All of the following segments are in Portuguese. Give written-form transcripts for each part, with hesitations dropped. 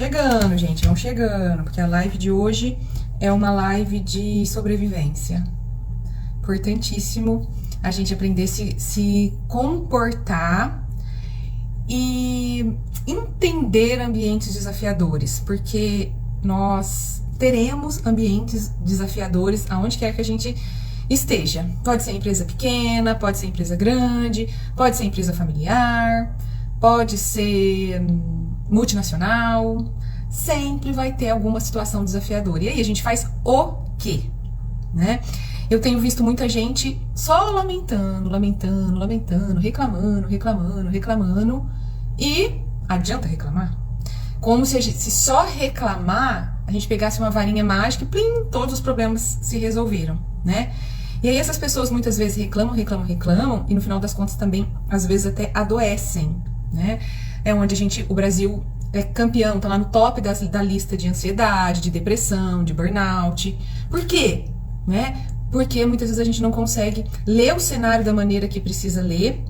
chegando, gente, vão chegando, porque a live de hoje é uma live de sobrevivência. Importantíssimo a gente aprender a se comportar e entender ambientes desafiadores, porque nós teremos ambientes desafiadores aonde quer que a gente esteja. Pode ser empresa pequena, pode ser empresa grande, pode ser empresa familiar, pode ser multinacional, sempre vai ter alguma situação desafiadora. E aí a gente faz o quê? Né? Eu tenho visto muita gente só lamentando, reclamando, e adianta reclamar? Como se só reclamar a gente pegasse uma varinha mágica e plim, todos os problemas se resolveram, né? E aí essas pessoas muitas vezes reclamam, e no final das contas também, às vezes até adoecem, né? É onde o Brasil é campeão, tá lá no top da lista de ansiedade, de depressão, de burnout. Por quê? Né? Porque muitas vezes a gente não consegue ler o cenário da maneira que precisa ler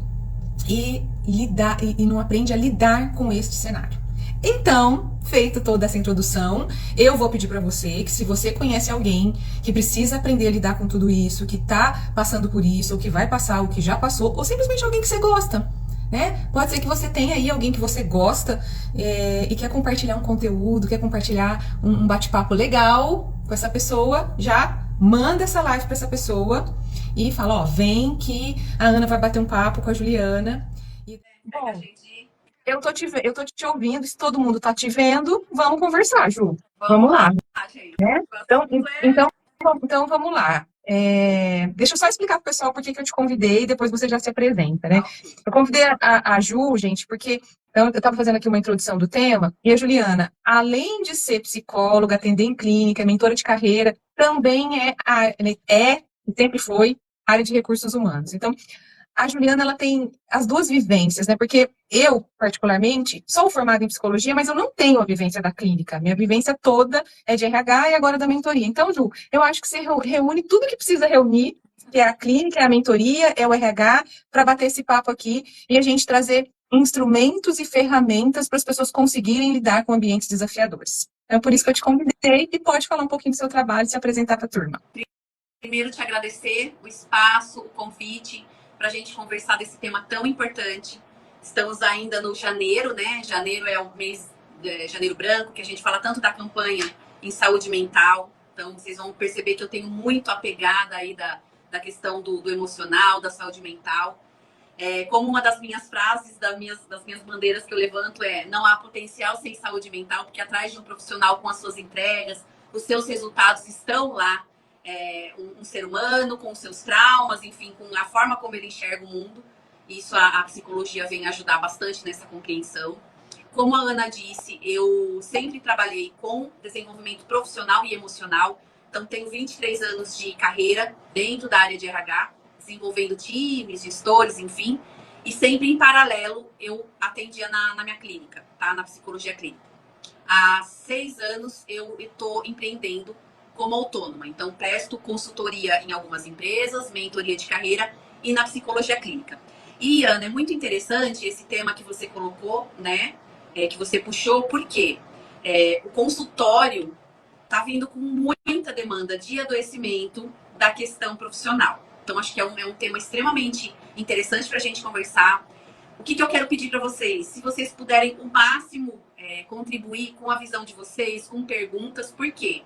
e lidar e não aprende a lidar com este cenário. Então, feita toda essa introdução, eu vou pedir para você que, se você conhece alguém que precisa aprender a lidar com tudo isso, que tá passando por isso, ou que vai passar, ou que já passou, ou simplesmente alguém que você gosta, né? Pode ser que você tenha aí alguém que você gosta e quer compartilhar um conteúdo, quer compartilhar um bate-papo legal com essa pessoa, já manda essa live para essa pessoa e fala, ó, vem que a Ana vai bater um papo com a Juliana. E, bom, eu tô te ouvindo, se todo mundo tá te vendo, vamos conversar, Ju. Vamos lá. Né? Então vamos lá. Deixa eu só explicar pro pessoal por que eu te convidei e depois você já se apresenta, né? Eu convidei a Ju, gente, porque eu estava fazendo aqui uma introdução do tema, e a Juliana, além de ser psicóloga, atender em clínica, mentora de carreira, também e sempre foi área de recursos humanos. Então, a Juliana, ela tem as duas vivências, né? Porque eu, particularmente, sou formada em psicologia, mas eu não tenho a vivência da clínica. Minha vivência toda é de RH e agora da mentoria. Então, Ju, eu acho que você reúne tudo que precisa reunir, que é a clínica, é a mentoria, é o RH, para bater esse papo aqui e a gente trazer instrumentos e ferramentas para as pessoas conseguirem lidar com ambientes desafiadores. Então, por isso que eu te convidei e pode falar um pouquinho do seu trabalho e se apresentar para a turma. Primeiro, te agradecer o espaço, o convite para a gente conversar desse tema tão importante. Estamos ainda no janeiro, né? Janeiro é o mês de Janeiro Branco, que a gente fala tanto da campanha em saúde mental. Então, vocês vão perceber que eu tenho muito apegada aí da questão do emocional, da saúde mental. Como uma das minhas frases, das minhas bandeiras que eu levanto não há potencial sem saúde mental, porque atrás de um profissional com as suas entregas, os seus resultados estão lá. Um ser humano com os seus traumas, enfim, com a forma como ele enxerga o mundo. Isso a psicologia vem ajudar bastante nessa compreensão. Como a Ana disse, eu sempre trabalhei com desenvolvimento profissional e emocional. Então, tenho 23 anos de carreira dentro da área de RH, desenvolvendo times, gestores, enfim. E sempre em paralelo, eu atendia na minha clínica, tá? Na psicologia clínica. Há 6 anos, eu estou empreendendo como autônoma. Então, presto consultoria em algumas empresas, mentoria de carreira e na psicologia clínica. E, Ana, é muito interessante esse tema que você colocou, né? Que você puxou, porque o consultório está vindo com muita demanda de adoecimento da questão profissional. Então, acho que é um tema extremamente interessante para a gente conversar. O que eu quero pedir para vocês? Se vocês puderem o máximo contribuir com a visão de vocês, com perguntas, por quê?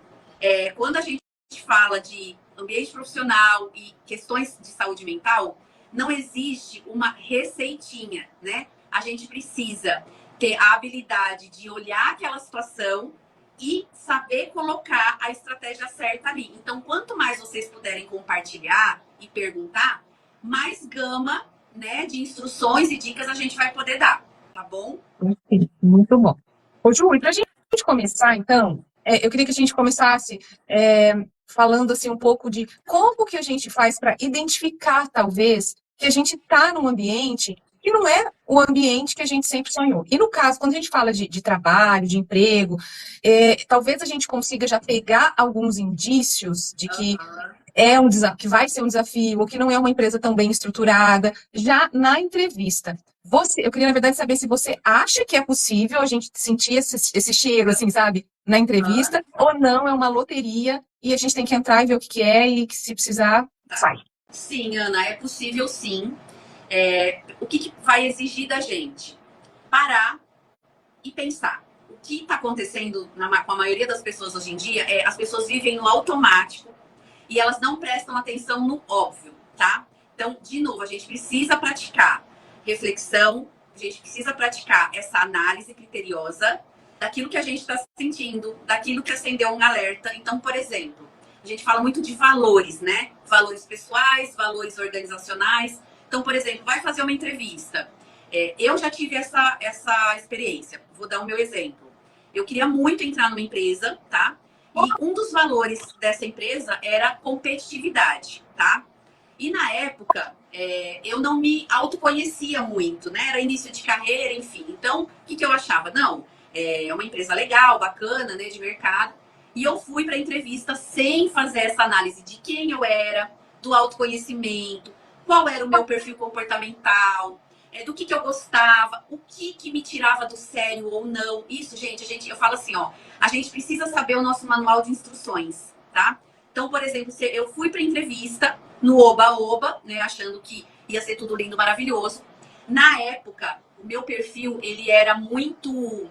Quando a gente fala de ambiente profissional e questões de saúde mental, não existe uma receitinha, né? A gente precisa ter a habilidade de olhar aquela situação e saber colocar a estratégia certa ali. Então, quanto mais vocês puderem compartilhar e perguntar, mais gama, né, de instruções e dicas a gente vai poder dar, tá bom? Muito bom. Ô, Ju, e para a gente começar, então, eu queria que a gente começasse falando assim um pouco de como que a gente faz para identificar, talvez, que a gente está num ambiente que não é o ambiente que a gente sempre sonhou. E no caso, quando a gente fala de trabalho, de emprego, talvez a gente consiga já pegar alguns indícios de que é um desafio, que vai ser um desafio, ou que não é uma empresa tão bem estruturada. Já na entrevista, eu queria, na verdade, saber se você acha que é possível a gente sentir esse cheiro, assim, sabe, na entrevista, ou não, é uma loteria e a gente tem que entrar e ver o que é e que se precisar, sai. Sim, Ana, é possível sim. O que vai exigir da gente? Parar e pensar. O que está acontecendo com a maioria das pessoas hoje em dia é as pessoas vivem no automático e elas não prestam atenção no óbvio, tá? Então, de novo, a gente precisa praticar reflexão, a gente precisa praticar essa análise criteriosa daquilo que a gente está sentindo, daquilo que acendeu um alerta. Então, por exemplo, a gente fala muito de valores, né? Valores pessoais, valores organizacionais. Então, por exemplo, vai fazer uma entrevista. Eu já tive essa experiência. Vou dar o meu exemplo. Eu queria muito entrar numa empresa, tá? E um dos valores dessa empresa era competitividade, tá? E na época, eu não me autoconhecia muito, né? Era início de carreira, enfim. Então, o que eu achava? Não, é uma empresa legal, bacana, né, de mercado. E eu fui para a entrevista sem fazer essa análise de quem eu era, do autoconhecimento, qual era o meu perfil comportamental, do que eu gostava, o que me tirava do sério ou não. Isso, gente, eu falo assim, ó, a gente precisa saber o nosso manual de instruções, tá? Então, por exemplo, se eu fui para entrevista no Oba-Oba, né, achando que ia ser tudo lindo, maravilhoso. Na época, o meu perfil, ele era muito...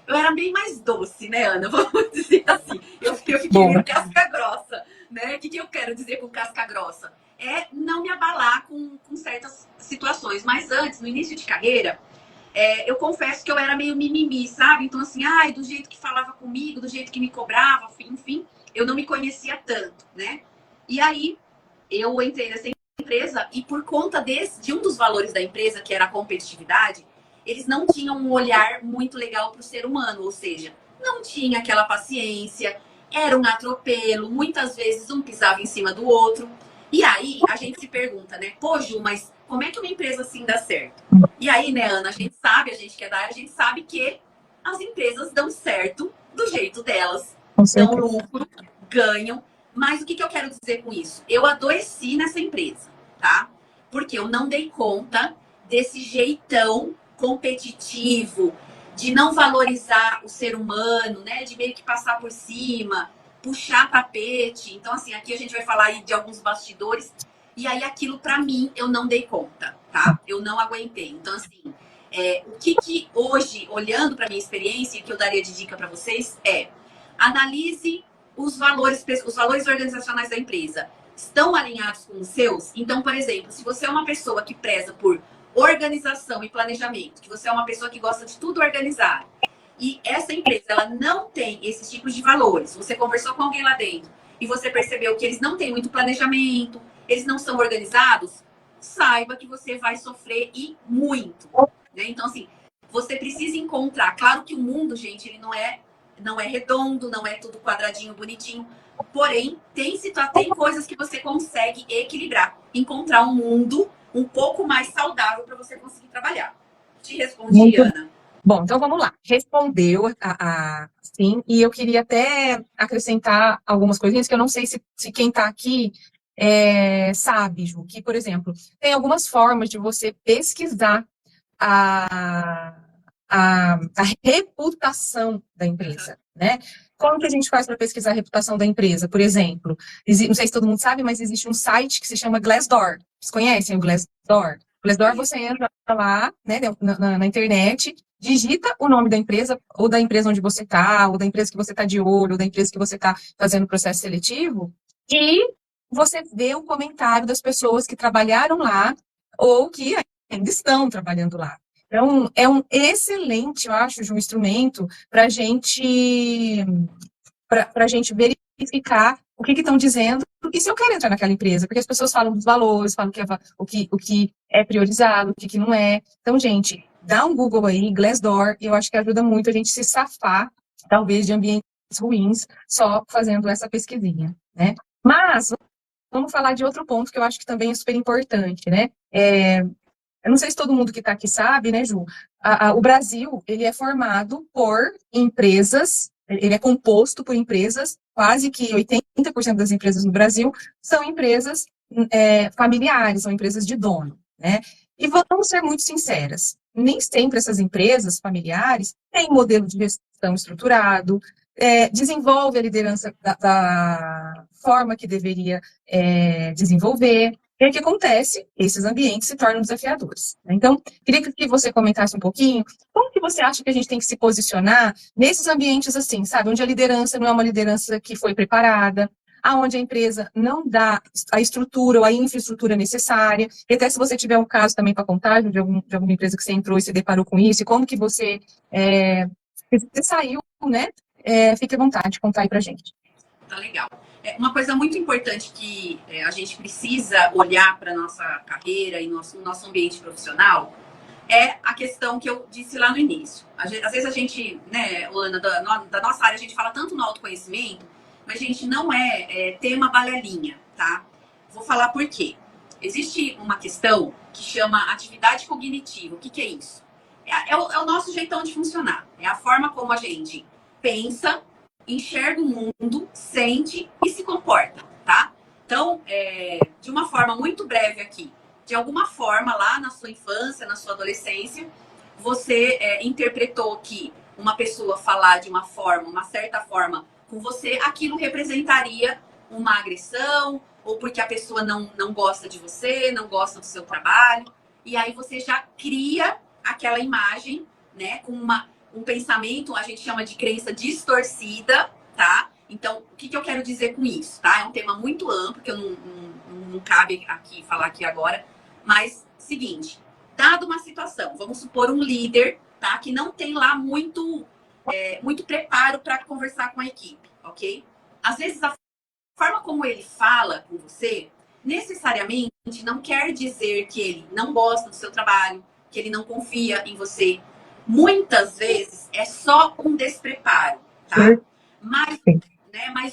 Eu era bem mais doce, né, Ana? Vamos dizer assim. Eu fiquei meio casca grossa, né? O que eu quero dizer com casca grossa? É não me abalar com certas situações. Mas antes, no início de carreira, eu confesso que eu era meio mimimi, sabe? Então, assim, do jeito que falava comigo, do jeito que me cobrava, enfim, eu não me conhecia tanto, né? E aí, eu entrei nessa empresa e por conta de um dos valores da empresa, que era a competitividade, eles não tinham um olhar muito legal para o ser humano, ou seja, não tinha aquela paciência, era um atropelo, muitas vezes um pisava em cima do outro. E aí a gente se pergunta, né? Pô, Ju, mas como é que uma empresa assim dá certo? E aí, né, Ana, a gente que é da área, a gente sabe que as empresas dão certo do jeito delas, dão lucro, ganham. Mas o que eu quero dizer com isso? Eu adoeci nessa empresa, tá? Porque eu não dei conta desse jeitão competitivo, de não valorizar o ser humano, né? De meio que passar por cima, puxar tapete. Então, assim, aqui a gente vai falar aí de alguns bastidores. E aí, aquilo, para mim, eu não dei conta, tá? Eu não aguentei. Então, assim, o que hoje, olhando para minha experiência, que eu daria de dica para vocês analise os valores organizacionais da empresa. Estão alinhados com os seus? Então, por exemplo, se você é uma pessoa que preza por organização e planejamento, que você é uma pessoa que gosta de tudo organizado, e essa empresa ela não tem esses tipos de valores, você conversou com alguém lá dentro e você percebeu que eles não têm muito planejamento, eles não são organizados, saiba que você vai sofrer e muito. Né? Então, assim, você precisa encontrar. Claro que o mundo, gente, ele não é redondo, não é tudo quadradinho, bonitinho. Porém, tem coisas que você consegue equilibrar. Encontrar um mundo um pouco mais saudável para você conseguir trabalhar. Te respondi, Ana. Bom, então vamos lá. Respondeu sim, e eu queria até acrescentar algumas coisinhas que eu não sei se quem está aqui sabe, Ju, que, por exemplo, tem algumas formas de você pesquisar a reputação da empresa, né? Como que a gente faz para pesquisar a reputação da empresa? Por exemplo, não sei se todo mundo sabe, mas existe um site que se chama Glassdoor. Vocês conhecem o Glassdoor? Glassdoor, você entra lá, né, na internet, digita o nome da empresa, ou da empresa onde você está, ou da empresa que você está de olho, ou da empresa que você está fazendo o processo seletivo, e você vê o comentário das pessoas que trabalharam lá, ou que ainda estão trabalhando lá. Então, é um excelente, eu acho, um instrumento para a gente verificar o que estão dizendo e se eu quero entrar naquela empresa, porque as pessoas falam dos valores, falam o que é priorizado, o que não é. Então, gente, dá um Google aí, Glassdoor, e eu acho que ajuda muito a gente se safar, talvez, de ambientes ruins, só fazendo essa pesquisinha, né? Mas, vamos falar de outro ponto que eu acho que também é super importante, né? Eu não sei se todo mundo que está aqui sabe, né, Ju? O Brasil, ele é formado por empresas ele é composto por empresas, quase que 80% das empresas no Brasil são empresas familiares, são empresas de dono, né? E vamos ser muito sinceras, nem sempre essas empresas familiares têm modelo de gestão estruturado, desenvolve a liderança da forma que deveria desenvolver. E aí o que acontece? Esses ambientes se tornam desafiadores. Então, queria que você comentasse um pouquinho como que você acha que a gente tem que se posicionar nesses ambientes assim, sabe? Onde a liderança não é uma liderança que foi preparada, aonde a empresa não dá a estrutura ou a infraestrutura necessária. E até se você tiver um caso também para contar de alguma empresa que você entrou e se deparou com isso, e como que você saiu, né? Fique à vontade de contar aí para a gente. Tá legal. Uma coisa muito importante que a gente precisa olhar para a nossa carreira e no nosso ambiente profissional é a questão que eu disse lá no início. Às vezes a gente, né, Ana, da nossa área, a gente fala tanto no autoconhecimento, mas a gente não ter uma balelinha, tá? Vou falar por quê. Existe uma questão que chama atividade cognitiva. O que é isso? É o nosso jeitão de funcionar. É a forma como a gente pensa, enxerga o mundo, sente e se comporta, tá? Então, de uma forma muito breve aqui, de alguma forma, lá na sua infância, na sua adolescência, você interpretou que uma pessoa falar de uma forma, uma certa forma com você, aquilo representaria uma agressão, ou porque a pessoa não gosta de você, não gosta do seu trabalho, e aí você já cria aquela imagem, né, com um pensamento, a gente chama de crença distorcida, tá? Então, o que eu quero dizer com isso, tá? É um tema muito amplo, que eu não cabe aqui falar aqui agora, mas, seguinte, dado uma situação, vamos supor um líder, tá? Que não tem lá muito preparo para conversar com a equipe, ok? Às vezes, a forma como ele fala com você, necessariamente não quer dizer que ele não gosta do seu trabalho, que ele não confia em você. Muitas vezes é só um despreparo, tá? Mas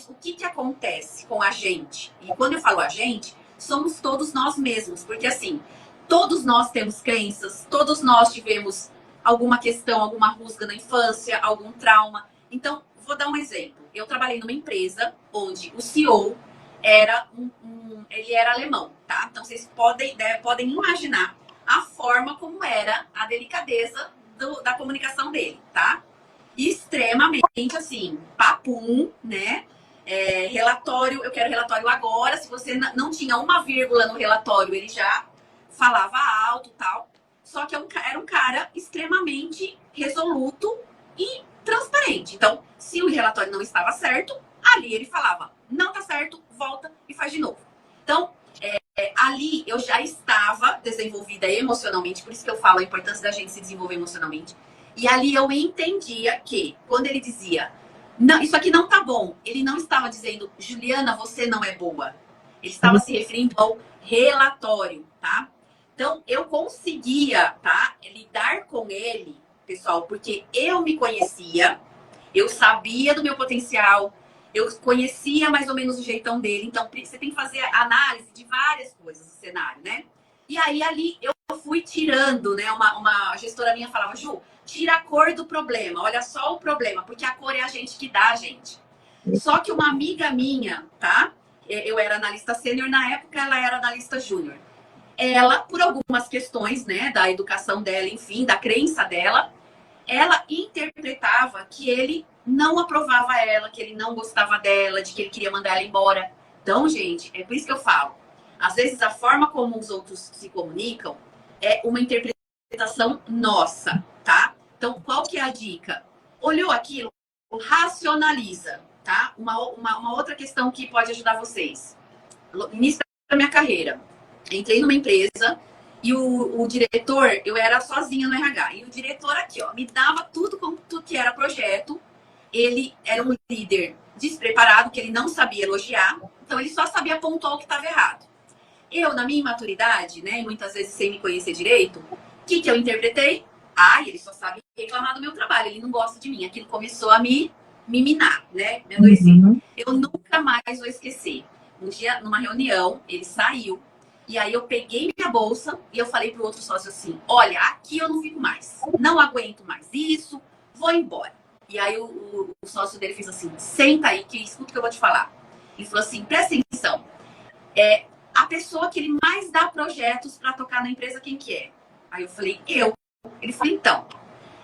o que acontece com a gente? E quando eu falo a gente, somos todos nós mesmos. Porque assim, todos nós temos crenças, todos nós tivemos alguma questão, alguma rusga na infância, algum trauma. Então, vou dar um exemplo. Eu trabalhei numa empresa onde o CEO ele era alemão, tá? Então, vocês podem imaginar a forma como era a delicadeza da comunicação dele, tá? Extremamente, assim, papum, né? Relatório, eu quero relatório agora. Se você não tinha uma vírgula no relatório, ele já falava alto, tal. Só que era um cara extremamente resoluto e transparente. Então, se o relatório não estava certo, ali ele falava, não tá certo, volta e faz de novo. Então, ali eu já estava desenvolvida emocionalmente, por isso que eu falo a importância da gente se desenvolver emocionalmente. E ali eu entendia que, quando ele dizia, não, isso aqui não tá bom, ele não estava dizendo, Juliana, você não é boa. Ele estava se referindo ao relatório, tá? Então, eu conseguia, tá, lidar com ele, pessoal, porque eu me conhecia, eu sabia do meu potencial, eu conhecia mais ou menos o jeitão dele. Então, você tem que fazer análise de várias coisas do cenário, né? E aí, ali, eu fui tirando, né? Uma gestora minha falava, Ju, tira a cor do problema. Olha só o problema, porque a cor é a gente que dá a gente. Só que uma amiga minha, tá? Eu era analista sênior, na época ela era analista júnior. Ela, por algumas questões, né, da educação dela, enfim, da crença dela, ela interpretava que ele não aprovava ela, que ele não gostava dela, de que ele queria mandar ela embora. Então, gente, é por isso que eu falo. Às vezes, a forma como os outros se comunicam é uma interpretação nossa, tá? Então, qual que é a dica? Olhou aquilo, racionaliza, tá? Uma outra questão que pode ajudar vocês. No início da minha carreira, entrei numa empresa e o diretor, eu era sozinha no RH, e o diretor aqui, ó, me dava tudo que era projeto. Ele era um líder despreparado, que ele não sabia elogiar, então ele só sabia pontuar o que estava errado. Eu, na minha imaturidade, né, muitas vezes sem me conhecer direito, o que eu interpretei? Ele só sabe reclamar do meu trabalho, ele não gosta de mim. Aquilo começou a me minar, né, me adoecer. Eu nunca mais vou esquecer. Um dia, numa reunião, ele saiu, e aí eu peguei minha bolsa e eu falei pro outro sócio assim, olha, aqui eu não fico mais, não aguento mais isso, vou embora. E E aí o sócio dele fez assim, senta aí, que escuta o que eu vou te falar. Ele falou assim, presta atenção, a pessoa que ele mais dá projetos para tocar na empresa, quem que é? Aí eu falei, eu. Ele falou, então,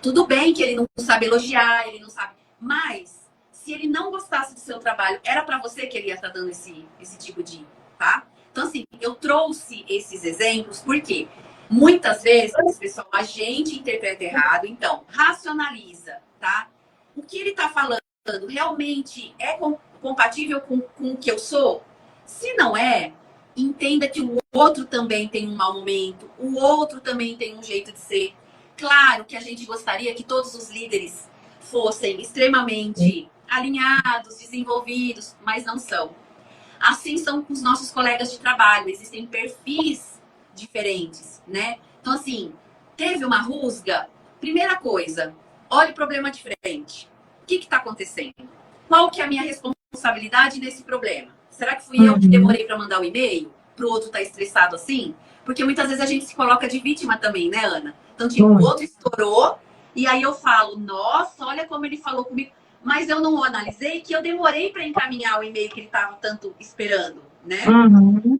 tudo bem que ele não sabe elogiar, ele não sabe, mas se ele não gostasse do seu trabalho, era para você que ele ia estar dando esse tipo de, tá? Então, assim, eu trouxe esses exemplos porque muitas vezes, pessoal, a gente interpreta errado. Então, racionaliza, tá? O que ele está falando realmente é compatível com o que eu sou? Se não é, entenda que o outro também tem um mau momento, o outro também tem um jeito de ser. Claro que a gente gostaria que todos os líderes fossem extremamente alinhados, desenvolvidos, mas não são. Assim são com os nossos colegas de trabalho, existem perfis diferentes, né? Então, assim, teve uma rusga, primeira coisa, olhe o problema de frente. O que está acontecendo? Qual que é a minha responsabilidade nesse problema? Será que fui eu que demorei para mandar o e-mail? Para o outro estar estressado assim? Porque muitas vezes a gente se coloca de vítima também, né, Ana? Então, tipo, o outro estourou, e aí eu falo, nossa, olha como ele falou comigo. Mas eu não analisei que eu demorei para encaminhar o e-mail que ele estava tanto esperando, né?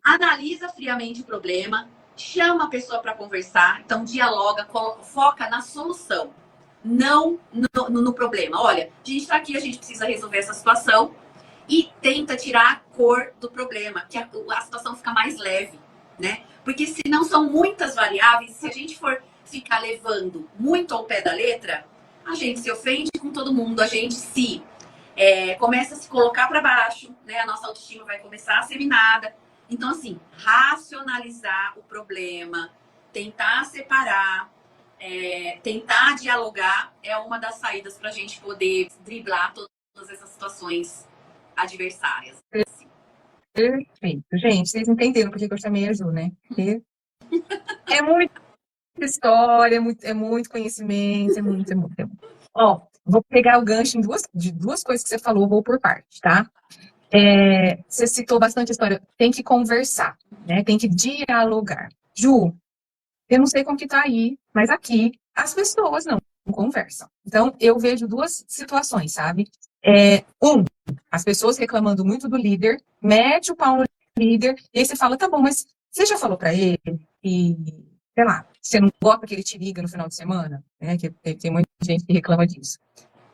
Analisa friamente o problema, chama a pessoa para conversar, então dialoga, foca na solução, não no problema. Olha, a gente está aqui, a gente precisa resolver essa situação e tenta tirar a cor do problema, que a situação fica mais leve, né? Porque se não são muitas variáveis, se a gente for ficar levando muito ao pé da letra, a gente se ofende com todo mundo, a gente se começa a se colocar para baixo, né? A nossa autoestima vai começar a ser minada. Então, assim, racionalizar o problema, tentar separar, tentar dialogar é uma das saídas para a gente poder driblar todas essas situações adversárias. Assim. Perfeito. Gente, vocês entenderam por que eu chamei a Ju, né? Porque é muita história, é muito conhecimento, é muito. Ó, vou pegar o gancho de duas coisas que você falou, vou por parte, tá? Você citou bastante a história, tem que conversar, né? Tem que dialogar. Ju, eu não sei como que tá aí, mas aqui as pessoas não conversam. Então, eu vejo duas situações, sabe? As pessoas reclamando muito do líder, mete o pau no líder, e aí você fala, tá bom, mas você já falou pra ele e, sei lá, você não gosta que ele te liga no final de semana? Né? Que tem muita gente que reclama disso.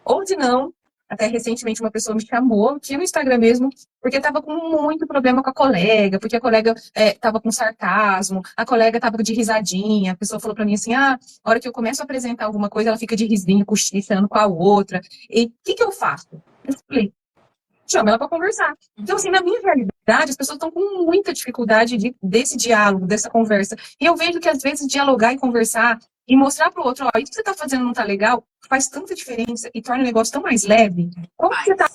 Ou se não, até recentemente uma pessoa me chamou, aqui no Instagram mesmo, porque estava com muito problema com a colega, porque a colega estava com sarcasmo, a colega estava de risadinha, a pessoa falou para mim assim, a hora que eu começo a apresentar alguma coisa, ela fica de risinho, cochichando com a outra, e o que eu faço? Eu falei, chama ela para conversar. Então, assim, na minha realidade, as pessoas estão com muita dificuldade desse diálogo, dessa conversa, e eu vejo que às vezes dialogar e conversar, e mostrar para o outro, ó, isso que você está fazendo não está legal, faz tanta diferença e torna o negócio tão mais leve. Como que você está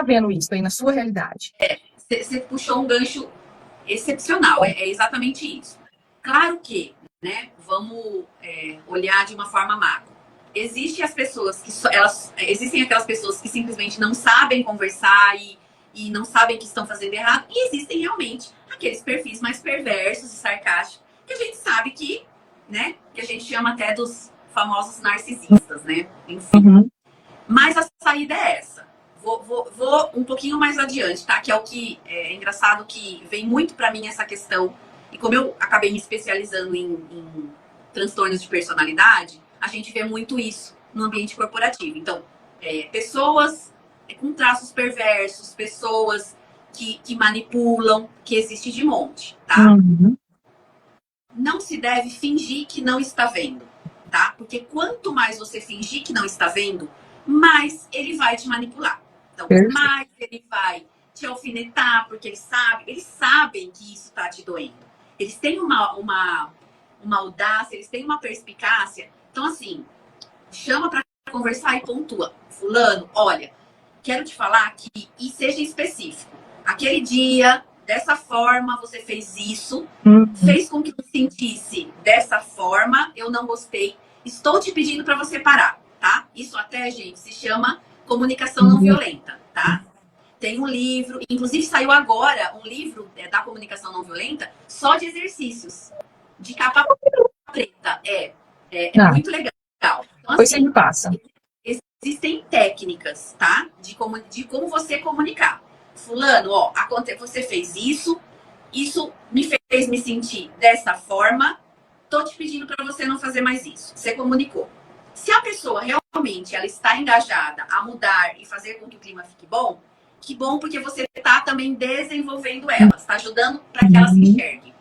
vendo isso aí na sua realidade? Você puxou um gancho excepcional, é exatamente isso. Claro que, né, vamos olhar de uma forma macro. Existem as pessoas que existem aquelas pessoas que simplesmente não sabem conversar e não sabem que estão fazendo errado, e existem realmente aqueles perfis mais perversos e sarcásticos que a gente sabe que, né, que a gente chama até dos famosos narcisistas, né? Enfim. Mas a saída é essa. Vou um pouquinho mais adiante, tá? Que é o que é engraçado, que vem muito para mim essa questão. E como eu acabei me especializando em transtornos de personalidade, a gente vê muito isso no ambiente corporativo. Então, pessoas com traços perversos, pessoas que manipulam, que existe de monte, tá? Não se deve fingir que não está vendo, tá? Porque quanto mais você fingir que não está vendo, mais ele vai te manipular. Então, mais ele vai te alfinetar, porque eles sabem que isso está te doendo. Eles têm uma audácia, eles têm uma perspicácia. Então, assim, chama para conversar e pontua. Fulano, olha, quero te falar que, e seja específico, aquele dia, dessa forma, você fez isso, fez com que eu sentisse dessa forma, eu não gostei, estou te pedindo para você parar, tá? Isso até, gente, se chama comunicação não violenta, tá? Tem um livro, inclusive saiu agora um livro da comunicação não violenta, só de exercícios, de capa preta. É muito legal. Então, Depois você me passa. existem técnicas, tá? De como você comunicar. Fulano, ó, você fez isso, isso me fez me sentir dessa forma, tô te pedindo para você não fazer mais isso. Você comunicou. Se a pessoa realmente ela está engajada a mudar e fazer com que o clima fique bom, que bom, porque você está também desenvolvendo ela, está ajudando para que ela se enxergue.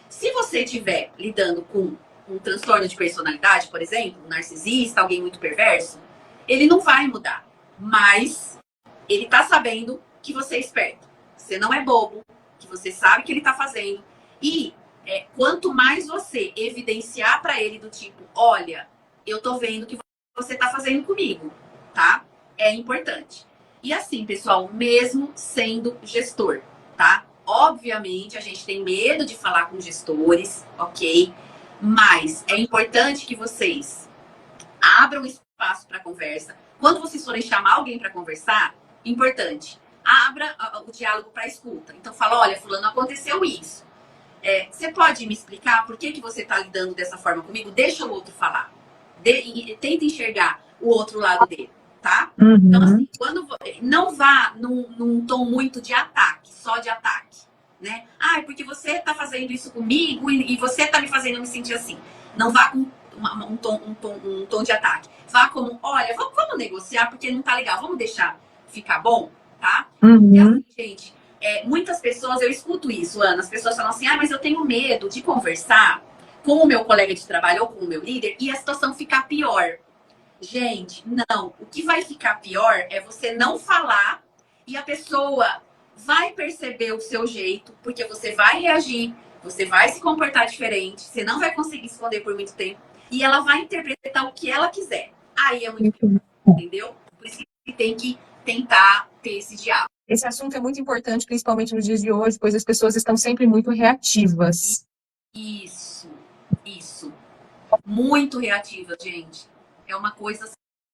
Se você estiver lidando com um transtorno de personalidade, por exemplo, um narcisista, alguém muito perverso, ele não vai mudar. Mas ele tá sabendo que você é esperto. Você não é bobo, que você sabe o que ele tá fazendo. E quanto mais você evidenciar para ele do tipo, olha, eu tô vendo o que você tá fazendo comigo, tá? É importante. E assim, pessoal, mesmo sendo gestor, tá? Obviamente, a gente tem medo de falar com gestores, ok? Mas é importante que vocês abram espaço para conversa. Quando vocês forem chamar alguém para conversar, importante, abra o diálogo para escuta. Então, fala, olha, fulano, aconteceu isso. Você pode me explicar por que você está lidando dessa forma comigo? Deixa o outro falar. Tenta enxergar o outro lado dele, tá? Uhum. Então, assim, não vá num tom muito de ataque, só de ataque, né? Ah, é porque você está fazendo isso comigo e você está me fazendo me sentir assim. Não vá com um tom de ataque. Vá como, olha, vamos negociar porque não tá legal. Vamos deixar ficar bom, tá? Uhum. E assim, gente, muitas pessoas, eu escuto isso, Ana, as pessoas falam assim, mas eu tenho medo de conversar com o meu colega de trabalho ou com o meu líder e a situação ficar pior. Gente, não. O que vai ficar pior é você não falar e a pessoa vai perceber o seu jeito, porque você vai reagir, você vai se comportar diferente, você não vai conseguir esconder por muito tempo e ela vai interpretar o que ela quiser. Aí é muito pior, entendeu? Por isso que tem que tentar ter esse diálogo. Esse assunto é muito importante, principalmente nos dias de hoje, pois as pessoas estão sempre muito reativas. Isso. Muito reativa, gente. É uma coisa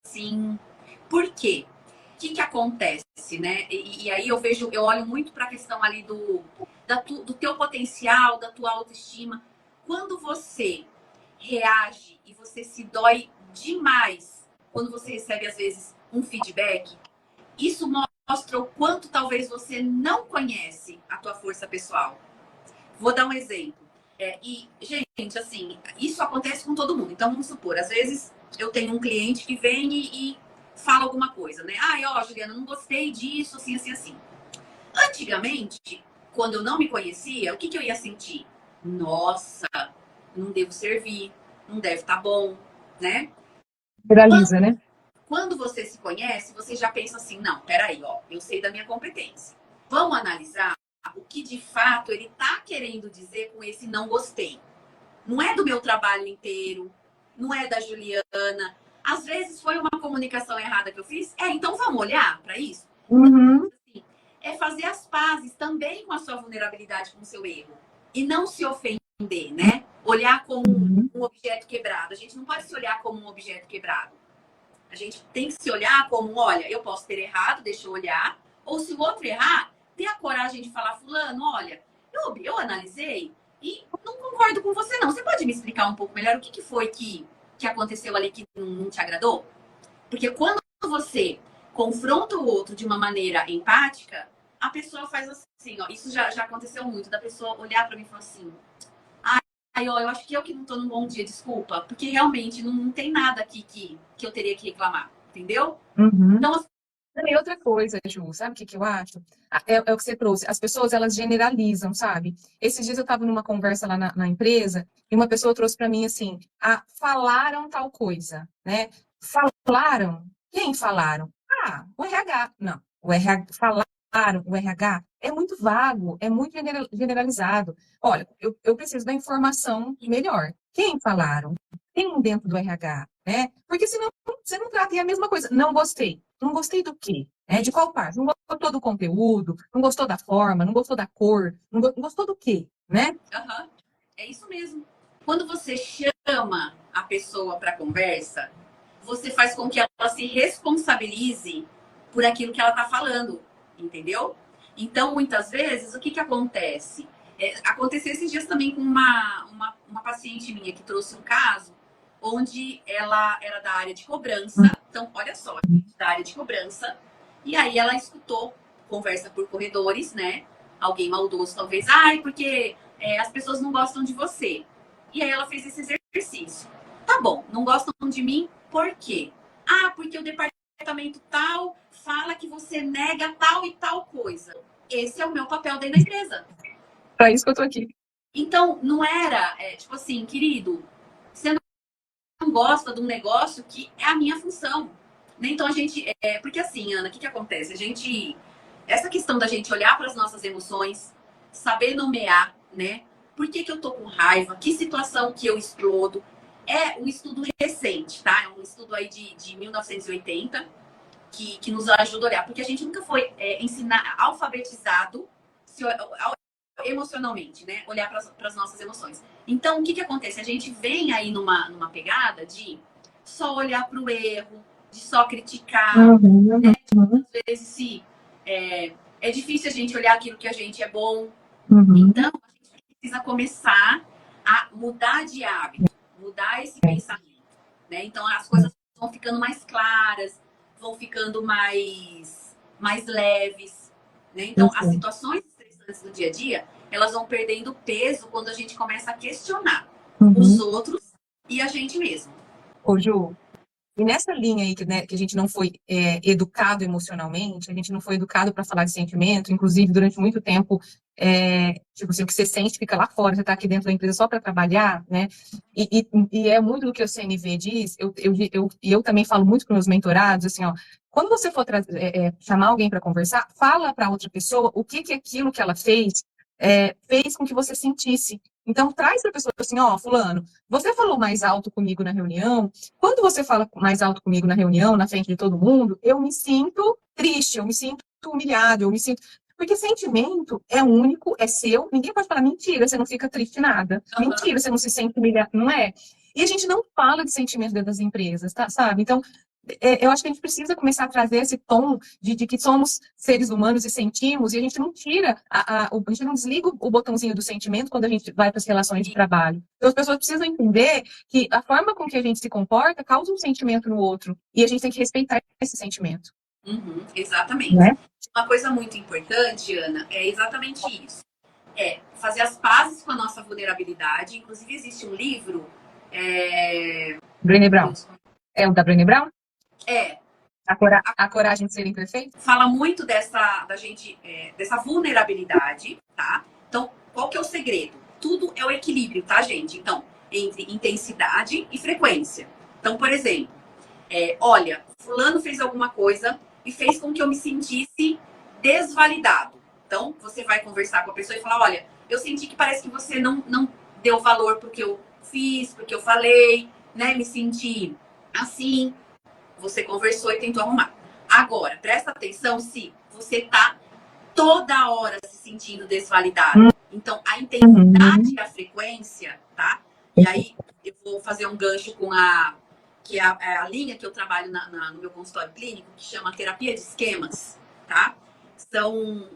assim. Por quê? O que acontece, né? E aí eu olho muito para a questão ali do teu potencial, da tua autoestima. Quando você reage e você se dói demais, quando você recebe, às vezes, um feedback, isso mostra o quanto talvez você não conhece a tua força pessoal. Vou dar um exemplo. Gente, assim, isso acontece com todo mundo. Então, vamos supor, às vezes eu tenho um cliente que vem e fala alguma coisa, né? Juliana, não gostei disso, assim, assim, assim. Antigamente, quando eu não me conhecia, o que eu ia sentir? Nossa, não devo servir, não deve estar bom, né? Generaliza, né? Quando você se conhece, você já pensa assim, não, peraí, eu sei da minha competência. Vamos analisar o que de fato ele está querendo dizer com esse não gostei. Não é do meu trabalho inteiro, não é da Juliana. Às vezes foi uma comunicação errada que eu fiz. Então vamos olhar para isso? Uhum. É fazer as pazes também com a sua vulnerabilidade, com o seu erro. E não se ofender, né? Olhar como um objeto quebrado. A gente não pode se olhar como um objeto quebrado. A gente tem que se olhar como, olha, eu posso ter errado, deixa eu olhar. Ou se o outro errar, ter a coragem de falar, fulano, olha, eu analisei e não concordo com você, não. Você pode me explicar um pouco melhor o que foi que aconteceu ali que não te agradou? Porque quando você confronta o outro de uma maneira empática, a pessoa faz assim, isso já aconteceu muito, da pessoa olhar para mim e falar assim, eu acho que eu que não tô num bom dia, desculpa, porque realmente não tem nada aqui que eu teria que reclamar, entendeu? Uhum. Então, tem outra coisa, Ju, sabe o que eu acho? É o que você trouxe. As pessoas, elas generalizam, sabe? Esses dias eu estava numa conversa lá na empresa e uma pessoa trouxe para mim assim, falaram tal coisa, né? Falaram? Quem falaram? O RH. Não, o RH, falaram, o RH é muito vago, é muito generalizado. Olha, eu preciso da informação melhor. Quem falaram? Quem dentro do RH, né? Porque senão você não trata, e é a mesma coisa. Não gostei. Não gostei do quê? De qual parte? Não gostou do conteúdo, não gostou da forma, não gostou da cor, não gostou do quê, né? É isso mesmo. Quando você chama a pessoa para conversa, você faz com que ela se responsabilize por aquilo que ela está falando, entendeu? Então, muitas vezes, o que acontece? Aconteceu esses dias também com uma paciente minha que trouxe um caso onde ela era da área de cobrança. Então, olha só, da área de cobrança. E aí ela escutou conversa por corredores, né? Alguém maldoso, talvez. Ai, porque as pessoas não gostam de você. E aí ela fez esse exercício. Tá bom, não gostam de mim, por quê? Ah, porque o departamento tal fala que você nega tal e tal coisa. Esse é o meu papel dentro da empresa. Para isso que eu tô aqui. Então, não era, tipo assim, querido, você não gosta de um negócio que é a minha função. Né? Então, a gente... porque assim, Ana, o que acontece? Essa questão da gente olhar para as nossas emoções, saber nomear, né? Por que eu tô com raiva? Que situação que eu explodo? É um estudo recente, tá? É um estudo aí de 1980 que nos ajuda a olhar. Porque a gente nunca foi alfabetizado emocionalmente, né? Olhar para as nossas emoções. Então, o que acontece? A gente vem aí numa pegada de só olhar para o erro, de só criticar, né? Às vezes, se é difícil a gente olhar aquilo que a gente é bom. Então, a gente precisa começar a mudar de hábito, mudar esse pensamento, né? Então, as coisas vão ficando mais claras, vão ficando mais leves, né? Então, as situações estressantes do dia a dia, elas vão perdendo peso quando a gente começa a questionar os outros e a gente mesmo. Ô, Ju, e nessa linha aí que a gente não foi educado emocionalmente, a gente não foi educado para falar de sentimento, inclusive durante muito tempo, tipo assim, o que você sente fica lá fora, você está aqui dentro da empresa só para trabalhar, né? E é muito do que o CNV diz, eu também falo muito para os meus mentorados, assim, ó, quando você for chamar alguém para conversar, fala para outra pessoa o que aquilo que ela fez com que você sentisse. Então, traz para a pessoa assim, ó, fulano, você falou mais alto comigo na reunião. Quando você fala mais alto comigo na reunião, na frente de todo mundo, eu me sinto triste, eu me sinto humilhado, eu me sinto... Porque sentimento é único, é seu, ninguém pode falar mentira, você não fica triste nada. Mentira, você não se sente humilhado, não é? E a gente não fala de sentimento dentro das empresas, tá, sabe? Então, eu acho que a gente precisa começar a trazer esse tom de que somos seres humanos e sentimos, e a gente não tira, a gente não desliga o botãozinho do sentimento quando a gente vai para as relações de trabalho. Então, as pessoas precisam entender que a forma com que a gente se comporta causa um sentimento no outro, e a gente tem que respeitar esse sentimento. Exatamente. Né? Uma coisa muito importante, Ana, é exatamente isso. É fazer as pazes com a nossa vulnerabilidade. Inclusive, existe um livro... Brené Brown. É o da Brené Brown? É. A coragem de ser imperfeito? Fala muito dessa vulnerabilidade, tá? Então, qual que é o segredo? Tudo é o equilíbrio, tá, gente? Então, entre intensidade e frequência. Então, por exemplo, olha, fulano fez alguma coisa e fez com que eu me sentisse desvalidado. Então, você vai conversar com a pessoa e falar, olha, eu senti que parece que você não deu valor pro que eu fiz, pro que eu falei, né? Me senti assim. Você conversou e tentou arrumar. Agora, presta atenção se você tá toda hora se sentindo desvalidado. Então, a intensidade e a frequência, tá? E aí, eu vou fazer um gancho com a linha que eu trabalho no meu consultório clínico, que chama terapia de esquemas, tá?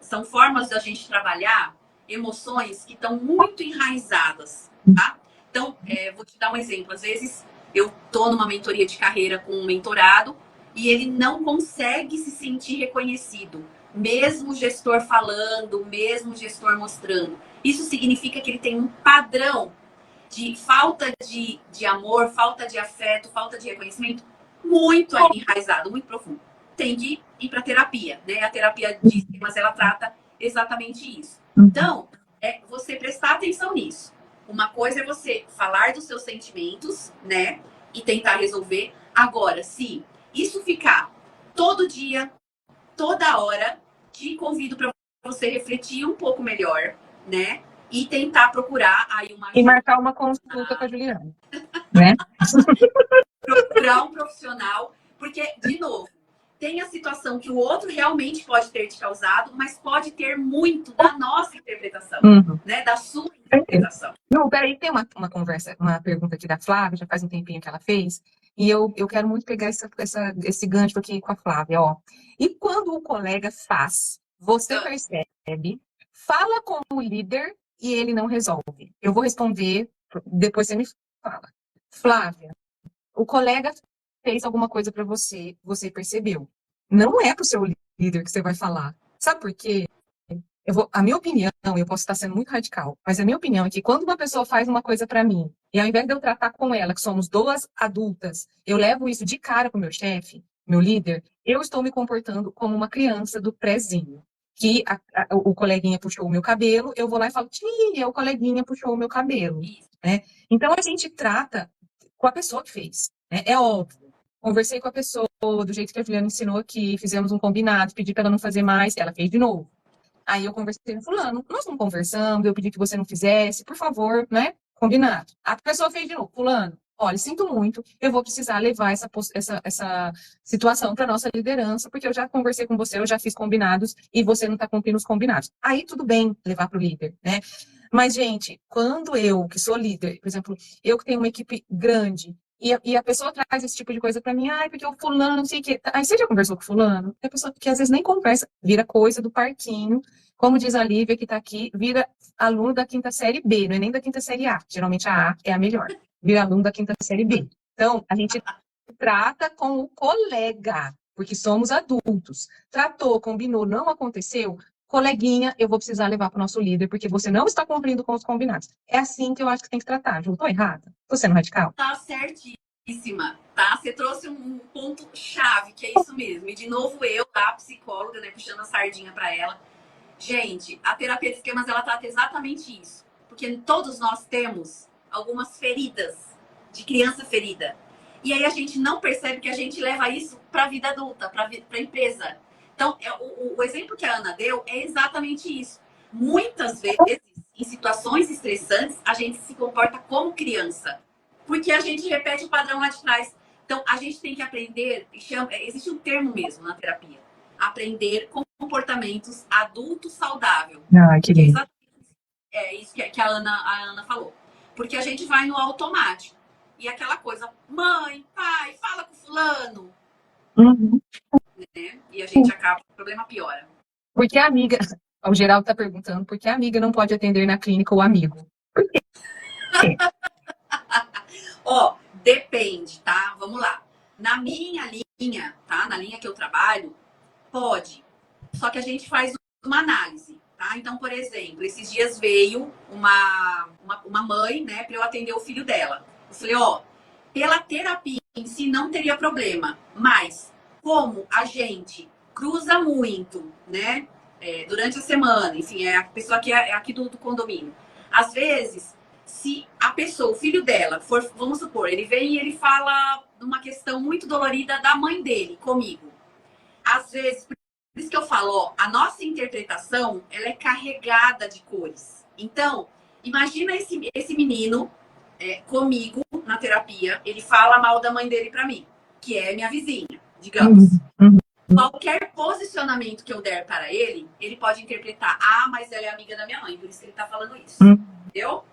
São formas da gente trabalhar emoções que estão muito enraizadas, tá? Então, vou te dar um exemplo. Às vezes, eu tô numa mentoria de carreira com um mentorado e ele não consegue se sentir reconhecido, mesmo o gestor falando, mesmo o gestor mostrando. Isso significa que ele tem um padrão de falta de amor, falta de afeto, falta de reconhecimento muito enraizado, muito profundo. Tem que ir para terapia, né? A terapia de esquemas, ela trata exatamente isso. Então, você prestar atenção nisso. Uma coisa é você falar dos seus sentimentos, né? E tentar resolver. Agora, se isso ficar todo dia, toda hora, te convido para você refletir um pouco melhor, né? E tentar procurar aí uma ajuda. E marcar uma consulta com a Juliana, né? Procurar um profissional, porque, de novo, tem a situação que o outro realmente pode ter te causado, mas pode ter muito da nossa interpretação, né? Da sua interpretação. Não, peraí, tem uma conversa, uma pergunta aqui da Flávia, já faz um tempinho que ela fez, e eu quero muito pegar esse gancho aqui com a Flávia, ó. E quando o colega faz, você percebe, fala como líder e ele não resolve. Eu vou responder, depois você me fala. Flávia, o colega fez alguma coisa para você, você percebeu. Não é para o seu líder que você vai falar. Sabe por quê? A minha opinião, eu posso estar sendo muito radical, mas a minha opinião é que quando uma pessoa faz uma coisa para mim, e ao invés de eu tratar com ela, que somos duas adultas, eu levo isso de cara para o meu chefe, meu líder, eu estou me comportando como uma criança do prézinho. Que o coleguinha puxou o meu cabelo, eu vou lá e falo, tia, o coleguinha puxou o meu cabelo. Né? Então a gente trata com a pessoa que fez. Né? É óbvio. Conversei com a pessoa do jeito que a Juliana ensinou aqui, fizemos um combinado, pedi para ela não fazer mais, ela fez de novo. Aí eu conversei com fulano, nós não conversamos, eu pedi que você não fizesse, por favor, né? Combinado. A pessoa fez de novo, fulano, olha, sinto muito, eu vou precisar levar essa situação para nossa liderança, porque eu já conversei com você, eu já fiz combinados e você não está cumprindo os combinados. Aí tudo bem levar para o líder, né? Mas, gente, quando eu, que sou líder, por exemplo, eu que tenho uma equipe grande, e a pessoa traz esse tipo de coisa para mim, porque o fulano, não sei o quê. Aí você já conversou com o fulano? A pessoa que às vezes nem conversa, vira coisa do parquinho, como diz a Lívia, que está aqui, vira aluno da quinta série B, não é nem da quinta série A. Geralmente a A é a melhor. Vira aluno da quinta série B. Então, a gente trata com o colega, porque somos adultos. Tratou, combinou, não aconteceu, coleguinha, eu vou precisar levar para o nosso líder, porque você não está cumprindo com os combinados. É assim que eu acho que tem que tratar. Ju, estou errada? Estou sendo radical? Tá certíssima, tá? Você trouxe um ponto chave, que é isso mesmo. E de novo eu, a psicóloga, né, puxando a sardinha para ela. Gente, a terapia de esquemas, ela trata exatamente isso. Porque todos nós temos algumas feridas, de criança ferida. E aí a gente não percebe que a gente leva isso para a vida adulta, para a empresa. Então, o exemplo que a Ana deu é exatamente isso. Muitas vezes, em situações estressantes, a gente se comporta como criança. Porque a gente repete o padrão lá de trás. Então, a gente tem que aprender, existe um termo mesmo na terapia, aprender comportamentos adultos saudáveis. Que lindo. É isso que a Ana falou. Porque a gente vai no automático. E aquela coisa, mãe, pai, fala com fulano. Uhum. Né? E a gente acaba, o problema piora. Porque a amiga, o Geraldo está perguntando, por que a amiga não pode atender na clínica o amigo? Por quê? Ó, depende, tá? Vamos lá. Na minha linha, tá? Na linha que eu trabalho, pode. Só que a gente faz uma análise, tá? Então, por exemplo, esses dias veio uma mãe, né, para eu atender o filho dela. Eu falei, ó, pela terapia em si não teria problema, mas como a gente cruza muito, né, durante a semana, enfim, é a pessoa que é aqui do condomínio. Às vezes, se a pessoa, o filho dela, for, vamos supor, ele vem e ele fala uma questão muito dolorida da mãe dele comigo. Às vezes, por isso que eu falo, ó, a nossa interpretação, ela é carregada de cores. Então, imagina esse menino comigo na terapia, ele fala mal da mãe dele pra mim, que é minha vizinha, digamos. Qualquer posicionamento que eu der para ele, ele pode interpretar, mas ela é amiga da minha mãe, por isso que ele tá falando isso. Entendeu?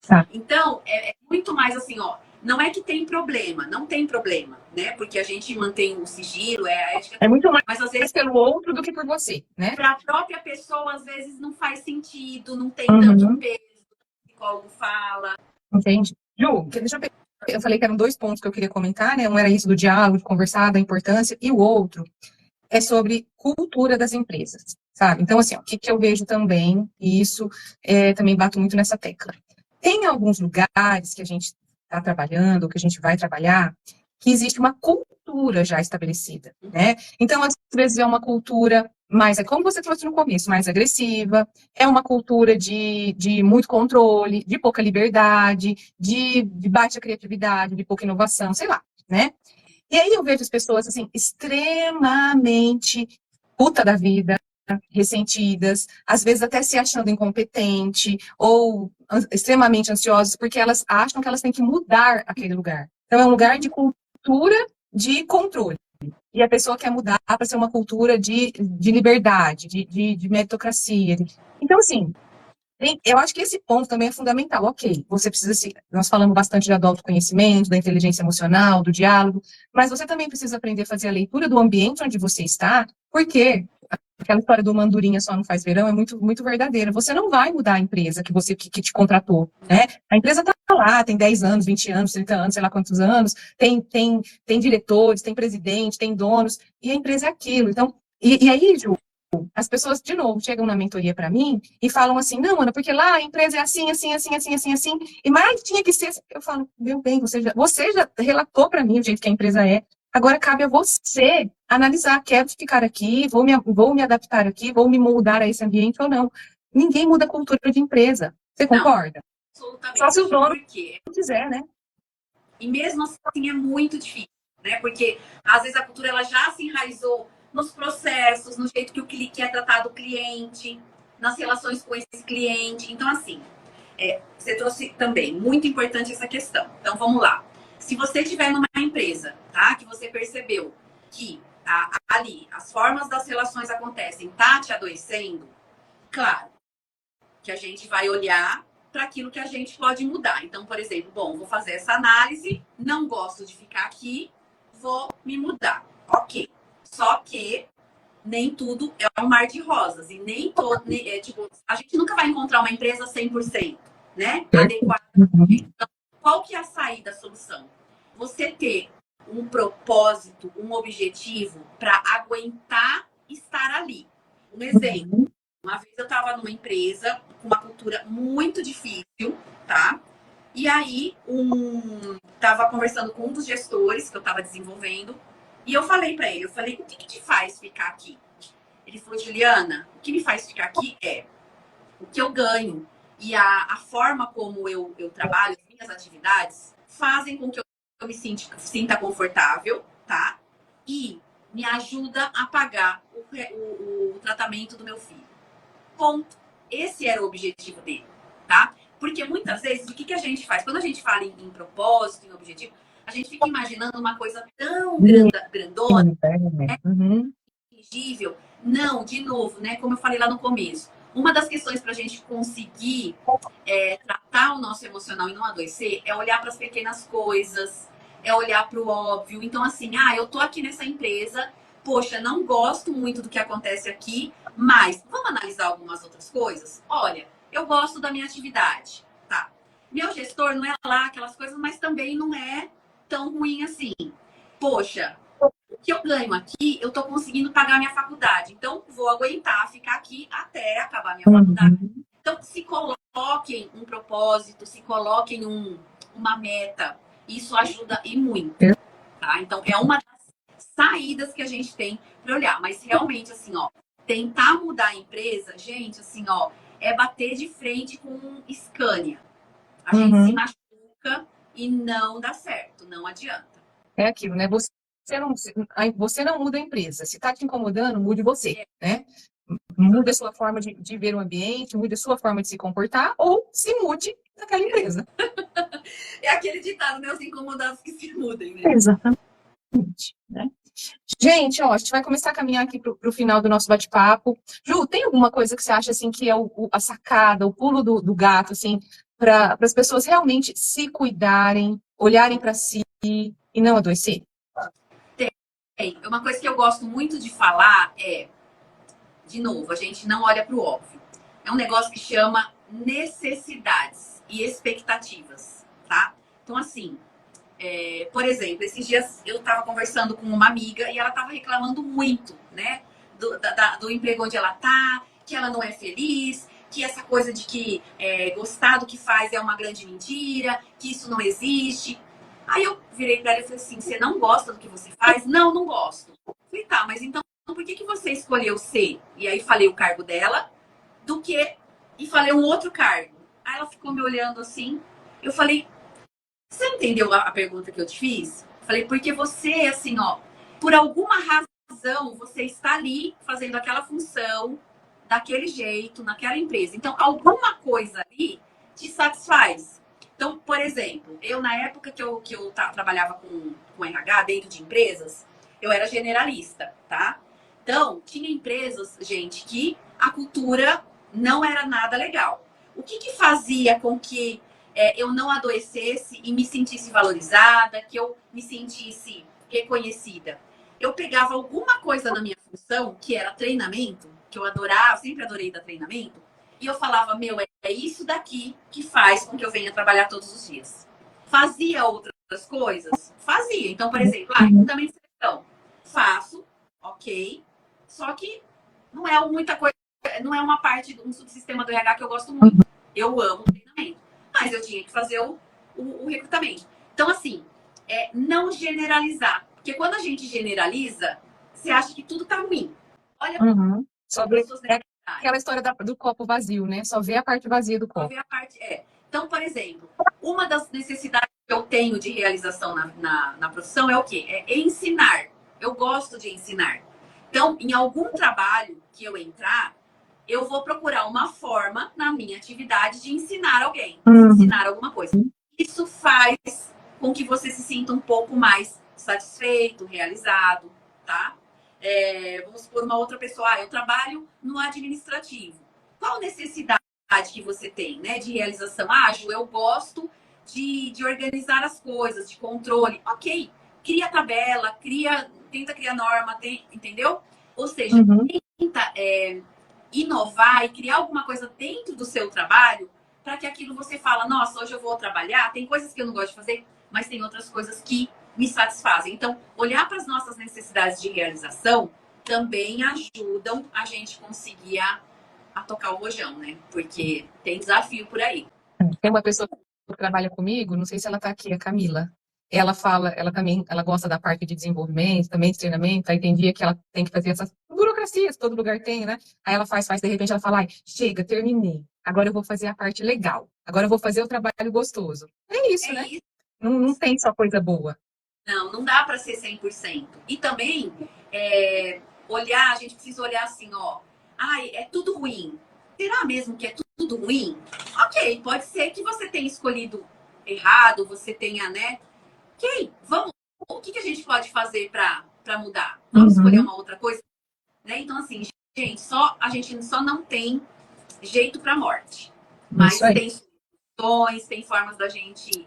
Tá. Então, é muito mais assim, ó, não é que tem problema, não tem problema, né? Porque a gente mantém o sigilo, a ética. É muito mais, mas às vezes pelo outro do que por você, né? Para a própria pessoa, às vezes não faz sentido, não tem tanto peso que o psicólogo fala. Entendi. Ju, deixa eu ver. Eu falei que eram 2 pontos que eu queria comentar, né? Um era isso do diálogo, de conversar, da importância, e o outro é sobre cultura das empresas, sabe? Então, assim, ó, o que eu vejo também, e isso também bato muito nessa tecla. Tem alguns lugares que a gente está trabalhando, que a gente vai trabalhar, que existe uma cultura já estabelecida, né? Então, às vezes é uma cultura mais, como você trouxe no começo, mais agressiva, é uma cultura de muito controle, de pouca liberdade, de baixa criatividade, de pouca inovação, sei lá, né? E aí eu vejo as pessoas, assim, extremamente puta da vida, ressentidas, às vezes até se achando incompetente ou extremamente ansiosas, porque elas acham que elas têm que mudar aquele lugar. Então, é um lugar de cultura de controle. E a pessoa quer mudar para ser uma cultura de liberdade, de meritocracia. Então, assim, eu acho que esse ponto também é fundamental. Ok, você precisa nós falamos bastante do autoconhecimento, da inteligência emocional, do diálogo, mas você também precisa aprender a fazer a leitura do ambiente onde você está, porque aquela história do mandurinha só não faz verão é muito, muito verdadeira. Você não vai mudar a empresa que te contratou, né? A empresa está lá, tem 10 anos, 20 anos, 30 anos, sei lá quantos anos, tem diretores, tem presidente, tem donos, e a empresa é aquilo. Então, e aí, Ju, as pessoas, de novo, chegam na mentoria para mim e falam assim, não, Ana, porque lá a empresa é assim, assim, assim, assim, assim, assim, e mais tinha que ser. Eu falo, meu bem, você já relatou para mim o jeito que a empresa é, agora cabe a você analisar, quero ficar aqui, vou me adaptar aqui, vou me moldar a esse ambiente ou não. Ninguém muda a cultura de empresa. Você concorda? Absolutamente. Só se o dono Por quê? quiser, né? E mesmo assim é muito difícil, né? Porque às vezes a cultura ela já se enraizou nos processos, no jeito que o cliente é tratado o cliente, nas relações com esse cliente. Então, assim, você trouxe também, muito importante essa questão. Então, vamos lá. Se você estiver numa empresa, tá? Que você percebeu que ali as formas das relações acontecem, tá te adoecendo, claro que a gente vai olhar para aquilo que a gente pode mudar. Então, por exemplo, bom, vou fazer essa análise, não gosto de ficar aqui, vou me mudar. Ok. Só que nem tudo é um mar de rosas. E nem todo. Tipo, a gente nunca vai encontrar uma empresa 100%, né? Adequada. Então, qual que é a saída, a solução? Você ter um propósito, um objetivo para aguentar estar ali. Um exemplo. Uma vez eu estava numa empresa com uma cultura muito difícil, tá? E aí, tava conversando com um dos gestores que eu estava desenvolvendo, e eu falei para ele, o que te faz ficar aqui? Ele falou, Juliana, o que me faz ficar aqui é o que eu ganho e a forma como eu trabalho, as minhas atividades, fazem com que eu me sinta confortável, tá? E me ajuda a pagar o tratamento do meu filho. Ponto. Esse era o objetivo dele, tá? Porque muitas vezes, o que a gente faz? Quando a gente fala em propósito, em objetivo, a gente fica imaginando uma coisa tão grandona, intangível. Não, de novo, né? Como eu falei lá no começo, uma das questões para a gente conseguir tratar o nosso emocional e não adoecer é olhar para as pequenas coisas, é olhar para o óbvio. Então, assim, eu tô aqui nessa empresa, poxa, não gosto muito do que acontece aqui, mas vamos analisar algumas outras coisas? Olha, eu gosto da minha atividade, tá? Meu gestor não é lá aquelas coisas, mas também não é tão ruim assim. Poxa, o que eu ganho aqui, eu tô conseguindo pagar minha faculdade. Então, vou aguentar ficar aqui até acabar minha faculdade. Então, se coloquem um propósito, se coloquem uma meta. Isso ajuda e muito, tá? Então, é uma das saídas que a gente tem para olhar. Mas, realmente, assim, tentar mudar a empresa, gente, assim, é bater de frente com um Scania. A gente se machuca e não dá certo, não adianta. É aquilo, né? Você não muda a empresa. Se está te incomodando, mude você, né? Mude a sua forma de ver o ambiente, mude a sua forma de se comportar ou se mude daquela empresa. É aquele ditado, né? Os incomodados que se mudem, né? Exatamente, né? Gente, a gente vai começar a caminhar aqui para o final do nosso bate-papo. Ju, tem alguma coisa que você acha assim que é a sacada, o pulo do gato, assim, para as pessoas realmente se cuidarem, olharem para si e não adoecer? Tem. Uma coisa que eu gosto muito de falar é, de novo, a gente não olha para o óbvio. É um negócio que chama necessidades e expectativas, tá? Então, assim, por exemplo, esses dias eu estava conversando com uma amiga e ela estava reclamando muito, né? Do emprego onde ela tá, que ela não é feliz, que essa coisa de que gostar do que faz é uma grande mentira, que isso não existe. Aí eu virei para ela e falei assim, você não gosta do que você faz? Não, não gosto. Eu falei, tá, mas então por que você escolheu ser? E aí falei o cargo dela, e falei um outro cargo. Aí ela ficou me olhando assim, eu falei, você entendeu a pergunta que eu te fiz? Falei, porque você, assim, por alguma razão, você está ali fazendo aquela função, daquele jeito, naquela empresa. Então, alguma coisa ali te satisfaz. Então, por exemplo, eu na época que eu trabalhava com RH dentro de empresas, eu era generalista, tá? Então, tinha empresas, gente, que a cultura não era nada legal. O que fazia com que eu não adoecesse e me sentisse valorizada, que eu me sentisse reconhecida? eu pegava alguma coisa na minha função, que era treinamento, que eu adorava, sempre adorei dar treinamento, e eu falava, meu, é isso daqui que faz com que eu venha trabalhar todos os dias. Fazia outras coisas? Fazia. Então, por exemplo, recrutamento de seleção. Faço, ok, só que não é muita coisa, não é uma parte de um subsistema do RH que eu gosto muito. Eu amo o treinamento, mas eu tinha que fazer o recrutamento. Então, assim, não generalizar. Porque quando a gente generaliza, você acha que tudo tá ruim. Olha, Só vê aquela história do copo vazio, né? Só vê a parte vazia do copo. Só vê a parte, Então, por exemplo, uma das necessidades que eu tenho de realização na profissão é o quê? É ensinar. Eu gosto de ensinar. Então, em algum trabalho que eu entrar, eu vou procurar uma forma na minha atividade de ensinar alguém, ensinar alguma coisa. Isso faz com que você se sinta um pouco mais satisfeito, realizado, tá? Vamos supor uma outra pessoa, eu trabalho no administrativo. Qual necessidade que você tem, né, de realização? Ju, eu gosto de organizar as coisas, de controle. Ok, cria tabela, tenta criar norma, entendeu? Ou seja, tenta inovar e criar alguma coisa dentro do seu trabalho para que aquilo você fala, nossa, hoje eu vou trabalhar, tem coisas que eu não gosto de fazer, mas tem outras coisas que me satisfazem. Então, olhar para as nossas necessidades de realização também ajudam a gente conseguir a tocar o rojão, né? Porque tem desafio por aí. Tem uma pessoa que trabalha comigo, não sei se ela está aqui, a Camila. Ela fala, ela gosta da parte de desenvolvimento, também de treinamento, aí tem dia que ela tem que fazer essas burocracias, todo lugar tem, né? Aí ela faz, de repente ela fala, ai, chega, terminei. Agora eu vou fazer a parte legal. Agora eu vou fazer o trabalho gostoso. É isso, né? Isso. Não tem só coisa boa. Não dá para ser 100%. E também, a gente precisa olhar assim, ó, é tudo ruim. Será mesmo que é tudo ruim? Ok, pode ser que você tenha escolhido errado, você tenha, né? Ok, o que a gente pode fazer para mudar? Vamos escolher uma outra coisa? Né? Então, assim, gente, a gente só não tem jeito para morte. Mas tem soluções, tem formas da gente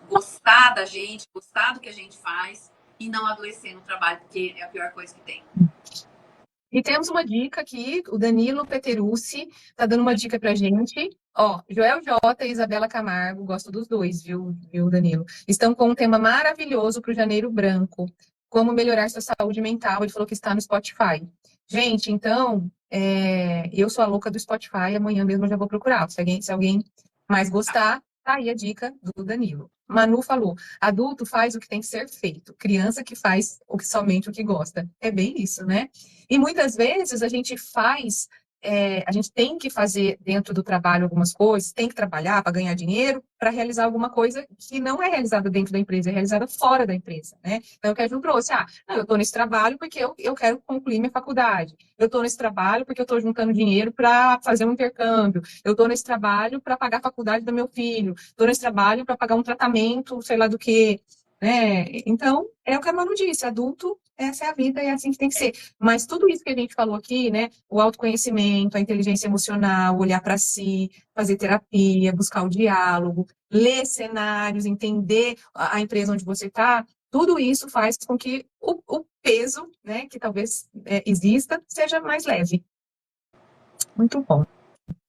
gostar da gente, gostar do que a gente faz e não adoecer no trabalho, porque é a pior coisa que tem. E temos uma dica aqui, o Danilo Peterucci está dando uma dica pra gente. Ó, Joel J e Isabela Camargo, gosto dos dois, viu, Danilo? Estão com um tema maravilhoso para o Janeiro Branco, como melhorar sua saúde mental. Ele falou que está no Spotify. Gente, então, eu sou a louca do Spotify, amanhã mesmo eu já vou procurar. Se alguém mais gostar, tá aí a dica do Danilo. Manu falou, adulto faz o que tem que ser feito, criança que faz somente o que gosta. É bem isso, né? E muitas vezes a gente a gente tem que fazer dentro do trabalho algumas coisas, tem que trabalhar para ganhar dinheiro, para realizar alguma coisa que não é realizada dentro da empresa, é realizada fora da empresa, né? Então, o que a Ju trouxe, eu estou nesse trabalho porque eu quero concluir minha faculdade, eu estou nesse trabalho porque eu estou juntando dinheiro para fazer um intercâmbio, eu estou nesse trabalho para pagar a faculdade do meu filho, estou nesse trabalho para pagar um tratamento, sei lá do que, né? Então, é o que a Manu disse, adulto, essa é a vida e é assim que tem que ser. Mas tudo isso que a gente falou aqui, né? O autoconhecimento, a inteligência emocional, olhar para si, fazer terapia, buscar o diálogo, ler cenários, entender a empresa onde você está, tudo isso faz com que o peso, né, que talvez exista, seja mais leve. Muito bom.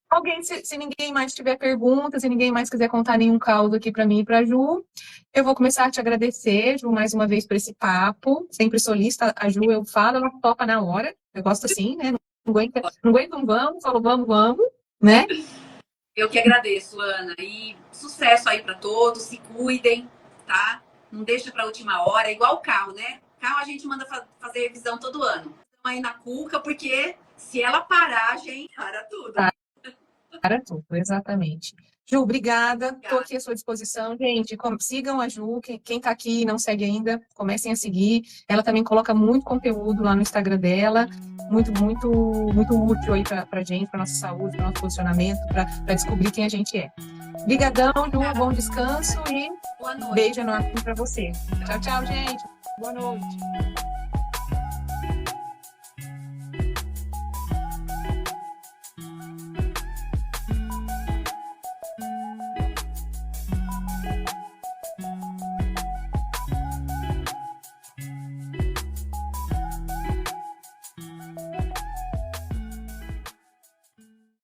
Alguém, se ninguém mais tiver perguntas, se ninguém mais quiser contar nenhum caos aqui para mim e para a Ju, eu vou começar a te agradecer, Ju, mais uma vez por esse papo. Sempre solista, a Ju, eu falo, ela topa na hora. Eu gosto assim, né? Não aguenta um vamos, falo vamos, né? Eu que agradeço, Ana. E sucesso aí para todos, se cuidem, tá? Não deixa para a última hora, é igual o carro, né? Carro a gente manda fazer revisão todo ano. Estamos aí na cuca, porque se ela parar, a gente para tudo. Para tudo, exatamente. Ju, obrigada. Estou aqui à sua disposição. Gente, sigam a Ju. Quem está aqui e não segue ainda, comecem a seguir. Ela também coloca muito conteúdo lá no Instagram dela. Muito útil aí para a gente, para nossa saúde, para nosso posicionamento, para descobrir quem a gente é. Obrigadão, Ju. Bom descanso e beijo enorme para você. Tchau, gente. Boa noite.